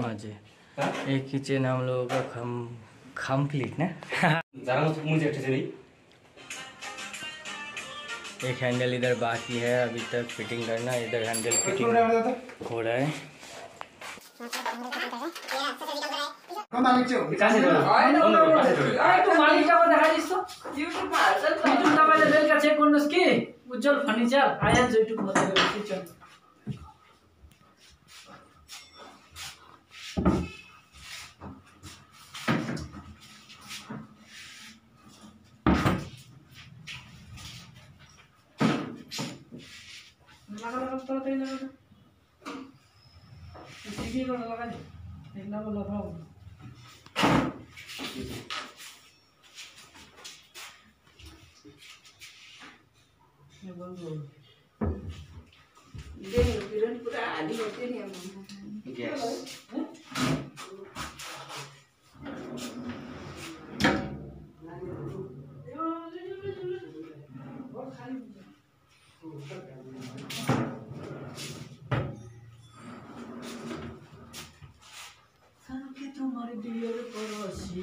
हजुर ये किचन हम लोगों का कंप्लीट ना एक हैंडल इधर बाकी है अभी तक फिटिंग करना इधर हैंडल फिटिंग हो रहा है उज्जवल फर्निचर आइहाल्छ युट्युब मोडलर किचन तुम्हारे दियर पड़ोसी